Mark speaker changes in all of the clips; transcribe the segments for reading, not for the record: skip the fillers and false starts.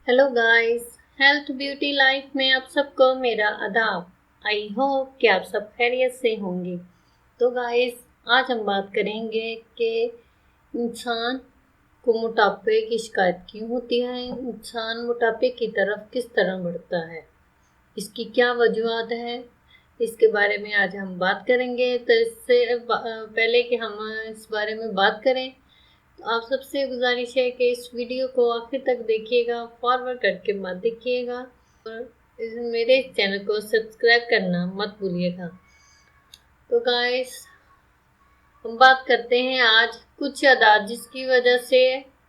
Speaker 1: Hello guys, health beauty life में आप सबको मेरा आदाब। आई होप कि आप सब खैरियत से होंगे। तो गाइस, आज हम बात करेंगे कि इंसान को मोटापे की शिकायत क्यों होती है, इंसान मोटापे की तरफ किस तरह बढ़ता है, इसकी क्या वजूहत है, इसके बारे में आज हम बात करेंगे। तो इससे पहले कि हम इस बारे में बात करें, तो आप सबसे गुजारिश है कि इस वीडियो को आखिर तक देखिएगा, फॉरवर्ड करके मत देखिएगा और मेरे चैनल को सब्सक्राइब करना मत भूलिएगा। तो गाइस, हम बात करते हैं आज कुछ आदत जिसकी वजह से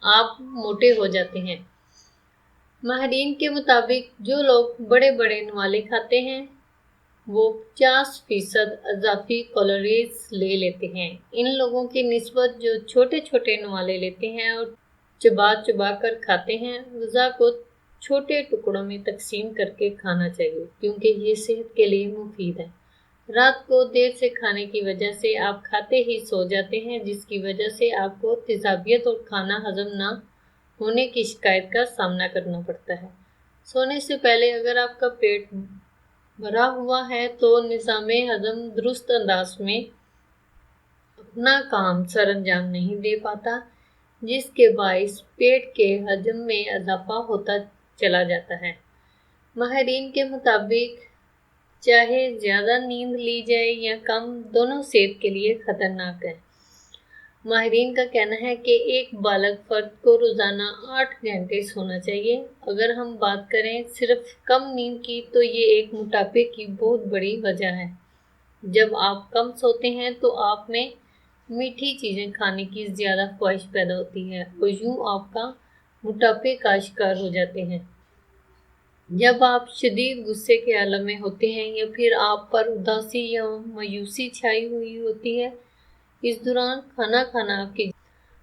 Speaker 1: आप मोटे हो जाते हैं। माहिरीन के मुताबिक जो लोग बड़े बड़े नवाले खाते हैं वो 50% अजाफी कैलोरीज ले लेते हैं। इन लोगों की निस्बत जो छोटे छोटे नवाले लेते हैं और चबा चबा कर खाते हैं, ग़िज़ा को छोटे टुकड़ों में तकसीम करके खाना चाहिए क्योंकि ये सेहत के लिए मुफीद है। रात को देर से खाने की वजह से आप खाते ही सो जाते हैं, जिसकी वजह से आपको तेज़ाबियत और खाना हजम ना होने की शिकायत का सामना करना पड़ता है। सोने से पहले अगर आपका पेट भरा हुआ है तो निज़ामे हजम दुरुस्त अंदाज में अपना काम सर अंजाम नहीं दे पाता, जिसके बाइस पेट के हजम में इजाफा होता चला जाता है। माहिरीन के मुताबिक चाहे ज़्यादा नींद ली जाए या कम, दोनों सेहत के लिए ख़तरनाक है। माहिरीन का कहना है कि एक बालग फ़र्द को रोज़ाना 8 घंटे सोना चाहिए। अगर हम बात करें सिर्फ कम नींद की, तो ये एक मोटापे की बहुत बड़ी वजह है। जब आप कम सोते हैं तो आप में मीठी चीज़ें खाने की ज़्यादा ख्वाहिश पैदा होती है और यूँ आपका मोटापे का शिकार हो जाते हैं। जब आप शदीद गुस्से के आलम में होते हैं या फिर आप पर उदासी या मायूसी छाई हुई होती है, इस दौरान खाना खाना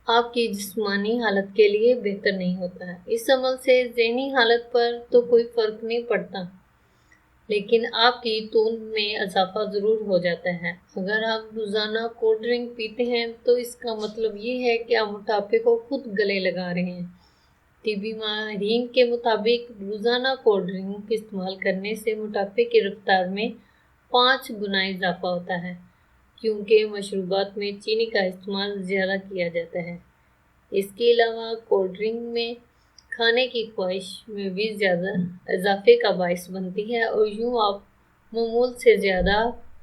Speaker 1: आपकी जिस्मानी हालत के लिए बेहतर नहीं होता है। इस अमल से ज़हनी हालत पर तो कोई फ़र्क नहीं पड़ता, लेकिन आपकी टोन में इजाफा ज़रूर हो जाता है। अगर आप रोज़ाना कोल्ड ड्रिंक पीते हैं तो इसका मतलब ये है कि आप मोटापे को खुद गले लगा रहे हैं। तिबी माहिरीन के मुताबिक रोज़ाना कोल्ड ड्रिंक इस्तेमाल करने से मोटापे की रफ्तार में 5 गुना इजाफा होता है, क्योंकि मशरूबात में चीनी का इस्तेमाल ज़्यादा किया जाता है। इसके अलावा कोल्ड ड्रिंक में खाने की ख्वाहिश में भी ज़्यादा इजाफे का बायस बनती है और यूँ आप मामूल से ज़्यादा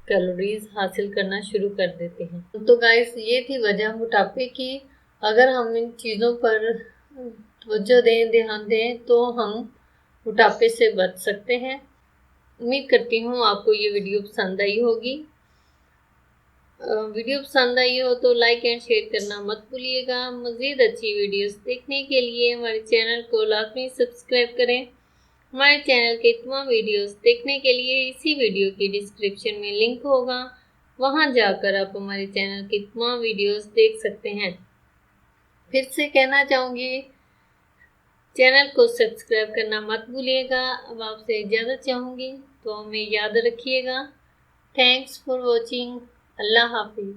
Speaker 1: कैलोरीज हासिल करना शुरू कर देते हैं। तो गाइस, ये थी वजह मोटापे की। अगर हम इन चीज़ों पर तवज्जो दें, ध्यान दें, तो हम मोटापे से बच सकते हैं। उम्मीद करती हूँ आपको ये वीडियो पसंद आई होगी। वीडियो पसंद आई हो तो लाइक एंड शेयर करना मत भूलिएगा। मज़ीद अच्छी वीडियोस देखने के लिए हमारे चैनल को लाजमी सब्सक्राइब करें। हमारे चैनल के तमाम वीडियोस देखने के लिए इसी वीडियो की डिस्क्रिप्शन में लिंक होगा, वहां जाकर आप हमारे चैनल के तमाम वीडियोस देख सकते हैं। फिर से कहना चाहूँगी, चैनल को सब्सक्राइब करना मत भूलिएगा। अब आपसे इजाज़त चाहूँगी, तो हमें याद रखिएगा। Thanks for watching. अल्लाह हाफिज़।